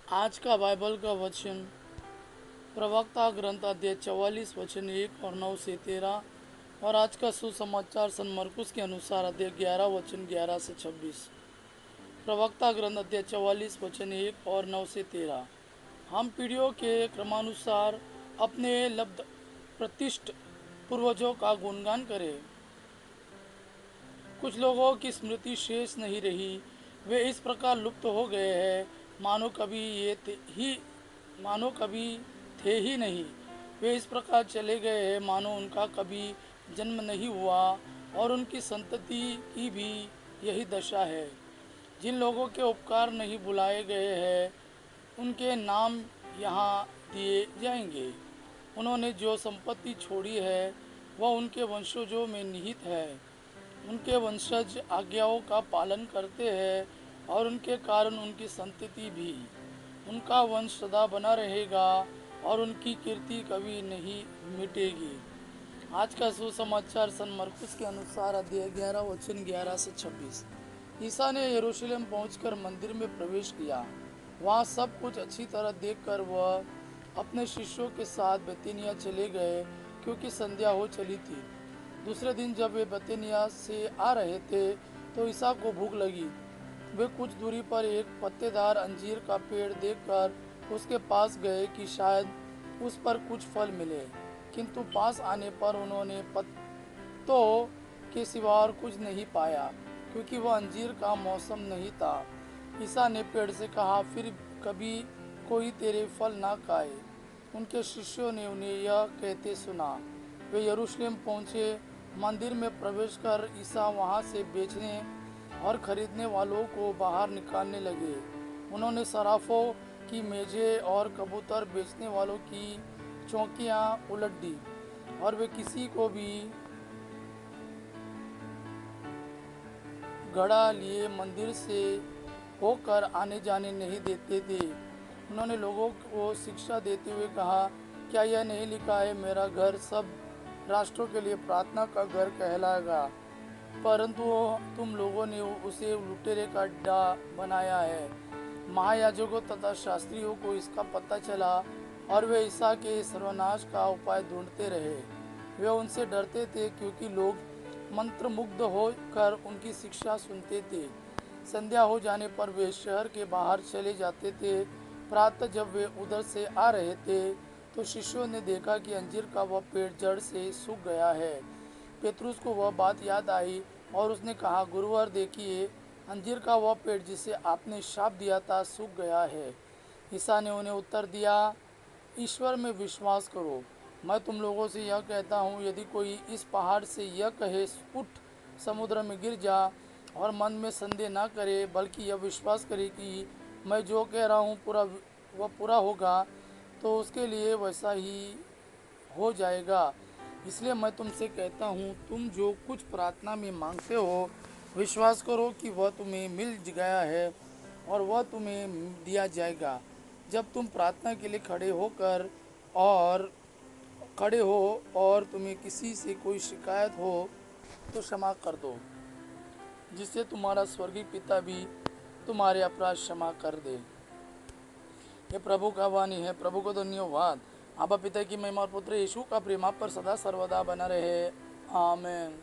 आज का बाइबल का वचन प्रवक्ता ग्रंथ अध्याय 44 वचन 1 और 9 से 13। और आज का सुसमाचार सन मरकुस के अनुसार अध्याय 11 वचन 11 से 26। प्रवक्ता ग्रंथ अध्याय 44 वचन 1 और 9 से 13। हम पीढ़ियों के क्रमानुसार अपने लब्ध प्रतिष्ठ पूर्वजों का गुणगान करें। कुछ लोगों की स्मृति शेष नहीं रही, वे इस प्रकार लुप्त हो गए हैं मानो कभी थे ही नहीं। वे इस प्रकार चले गए हैं मानो उनका कभी जन्म नहीं हुआ, और उनकी संतति की भी यही दशा है। जिन लोगों के उपकार नहीं बुलाए गए हैं उनके नाम यहाँ दिए जाएंगे। उन्होंने जो संपत्ति छोड़ी है वह उनके वंशजों में निहित है। उनके वंशज आज्ञाओं का पालन करते हैं और उनके कारण उनकी संतति भी। उनका वंश सदा बना रहेगा और उनकी कीर्ति कभी नहीं मिटेगी। आज का सुसमाचार सन मरकुस के अनुसार अध्याय 11 वचन 11 से 26। ईसा ने यरूशलेम पहुंचकर मंदिर में प्रवेश किया। वहां सब कुछ अच्छी तरह देखकर वह अपने शिष्यों के साथ बेतनिया चले गए, क्योंकि संध्या हो चली थी। दूसरे दिन जब वे बेतनिया से आ रहे थे तो ईसा को भूख लगी। वे कुछ दूरी पर एक पत्तेदार अंजीर का पेड़ देखकर उसके पास गए कि शायद उस पर कुछ फल मिले, किंतु पास आने पर उन्होंने पत्तों के सिवा और कुछ नहीं पाया, क्योंकि वह अंजीर का मौसम नहीं था। ईसा ने पेड़ से कहा, फिर कभी कोई तेरे फल ना खाए। उनके शिष्यों ने उन्हें यह कहते सुना। वे यरूशलेम पहुँचे। मंदिर में प्रवेश कर ईसा वहाँ से बेचने और खरीदने वालों को बाहर निकालने लगे। उन्होंने सराफों की मेजें और कबूतर बेचने वालों की चौकियाँ उलट दी, और वे किसी को भी घड़ा लिए मंदिर से होकर आने जाने नहीं देते थे। उन्होंने लोगों को शिक्षा देते हुए कहा, क्या यह नहीं लिखा है, मेरा घर सब राष्ट्रों के लिए प्रार्थना का घर कहलाएगा? परंतु तुम लोगों ने उसे लुटेरे का अड्डा बनाया है। महायाजकों तथा शास्त्रियों को इसका पता चला और वे ईसा के सर्वनाश का उपाय ढूंढते रहे। वे उनसे डरते थे, क्योंकि लोग मंत्रमुग्ध होकर उनकी शिक्षा सुनते थे। संध्या हो जाने पर वे शहर के बाहर चले जाते थे। प्रातः जब वे उधर से आ रहे थे तो शिष्यों ने देखा कि अंजीर का वह पेड़ जड़ से सूख गया है। पेतरुस को वह बात याद आई और उसने कहा, गुरुवर देखिए, अंजीर का वह पेड़ जिसे आपने शाप दिया था सूख गया है। ईसा ने उन्हें उत्तर दिया, ईश्वर में विश्वास करो। मैं तुम लोगों से यह कहता हूँ, यदि कोई इस पहाड़ से यह कहे, उठ समुद्र में गिर जा, और मन में संदेह ना करे, बल्कि यह विश्वास करे कि मैं जो कह रहा हूँ वह पूरा होगा, तो उसके लिए वैसा ही हो जाएगा। इसलिए मैं तुमसे कहता हूँ, तुम जो कुछ प्रार्थना में मांगते हो, विश्वास करो कि वह तुम्हें मिल गया है और वह तुम्हें दिया जाएगा। जब तुम प्रार्थना के लिए और खड़े हो और तुम्हें किसी से कोई शिकायत हो तो क्षमा कर दो, जिससे तुम्हारा स्वर्गीय पिता भी तुम्हारे अपराध क्षमा कर दे। ये प्रभु का वाणी है। प्रभु को धन्यवाद। आबा पिता की महिमा और पुत्र यीशु का प्रेम आप पर सदा सर्वदा बना रहे। आमेन।